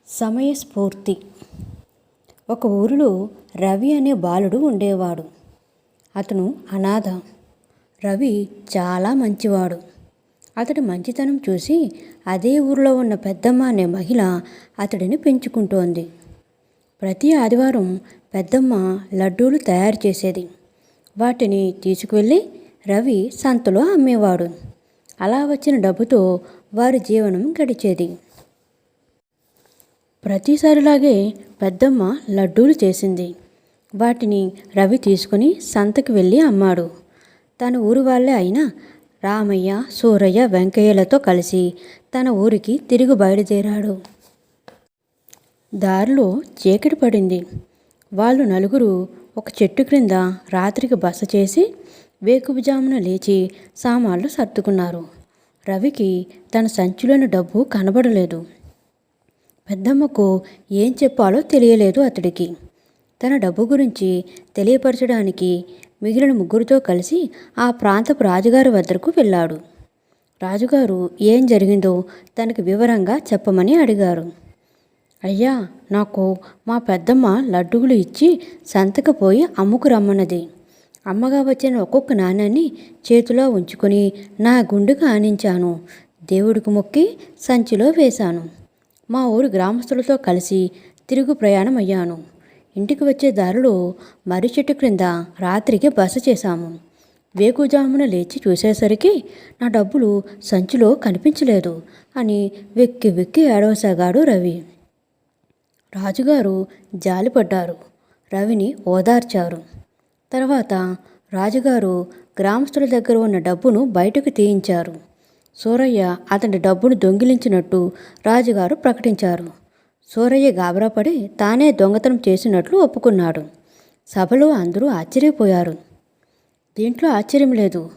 సమయస్ఫూర్తి. ఒక ఊరిలో రవి అనే బాలుడు ఉండేవాడు. అతను అనాథ. రవి చాలా మంచివాడు. అతడి మంచితనం చూసి అదే ఊరిలో ఉన్న పెద్దమ్మ అనే మహిళ అతడిని పెంచుకుంటోంది. ప్రతి ఆదివారం పెద్దమ్మ లడ్డూలు తయారు చేసేది. వాటిని తీసుకువెళ్ళి రవి సంతలో అమ్మేవాడు. అలా వచ్చిన డబ్బుతో వారి జీవనం గడిచేది. ప్రతిసారిలాగే పెద్దమ్మ లడ్డూలు చేసింది. వాటిని రవి తీసుకుని సంతకి వెళ్ళి అమ్మాడు. తన ఊరి వాళ్ళే అయిన రామయ్య, సూరయ్య, వెంకయ్యలతో కలిసి తన ఊరికి తిరిగి బయలుదేరాడు. దారిలో చీకటి పడింది. వాళ్ళు నలుగురు ఒక చెట్టు క్రింద రాత్రికి బస చేసి వేకువజామున లేచి సామాన్లు సర్దుకున్నారు. రవికి తన సంచిలోని డబ్బు కనబడలేదు. పెద్దమ్మకు ఏం చెప్పాలో తెలియలేదు అతడికి. తన డబ్బు గురించి తెలియపరచడానికి మిగిలిన ముగ్గురితో కలిసి ఆ ప్రాంతపు రాజుగారి వద్దకు వెళ్ళాడు. రాజుగారు ఏం జరిగిందో తనకి వివరంగా చెప్పమని అడిగారు. అయ్యా, నాకు మా పెద్దమ్మ లడ్డూలు ఇచ్చి సంతకు పోయి అమ్ముకు రమ్మన్నది. అమ్మగా వచ్చిన ఒక్కొక్క నాణ్యాన్ని చేతిలో ఉంచుకొని నా గుండెకు ఆనించాను. దేవుడికి మొక్కి సంచిలో వేశాను. మా ఊరి గ్రామస్తులతో కలిసి తిరుగు ప్రయాణం అయ్యాను. ఇంటికి వచ్చే దారిలో మర్రి చెట్టు క్రింద రాత్రికి బస చేశాము. వేకుజామున లేచి చూసేసరికి నా డబ్బులు సంచిలో కనిపించలేదు అని వెక్కి వెక్కి ఏడవసాగాడు రవి. రాజుగారు జాలిపడ్డారు. రవిని ఓదార్చారు. తర్వాత రాజుగారు గ్రామస్తుల దగ్గర ఉన్న డబ్బును బయటకు తీయించారు. సూరయ్య అతని డబ్బును దొంగిలించినట్టు రాజుగారు ప్రకటించారు. సూరయ్య గాబరాపడి తానే దొంగతనం చేసినట్లు ఒప్పుకున్నాడు. సభలో అందరూ ఆశ్చర్యపోయారు. దీంట్లో ఆశ్చర్యం లేదు.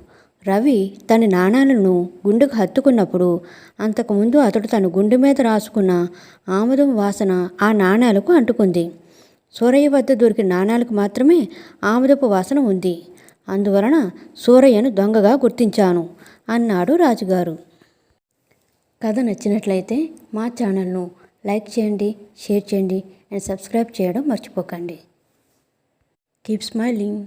రవి తన నాణాలను గుండెకు హత్తుకున్నప్పుడు అంతకుముందు అతడు తన గుండె మీద రాసుకున్న ఆముదం వాసన ఆ నాణాలకు అంటుకుంది. సూరయ్య వద్ద దొరికిన నాణాలకు మాత్రమే ఆముదపు వాసన ఉంది. అందువలన సూరయ్యను దొంగగా గుర్తించాను అన్నాడు రాజుగారు. కథ నచ్చినట్లయితే మా ఛానల్ను లైక్ చేయండి, షేర్ చేయండి అండ్ సబ్స్క్రైబ్ చేయడం మర్చిపోకండి. Keep smiling.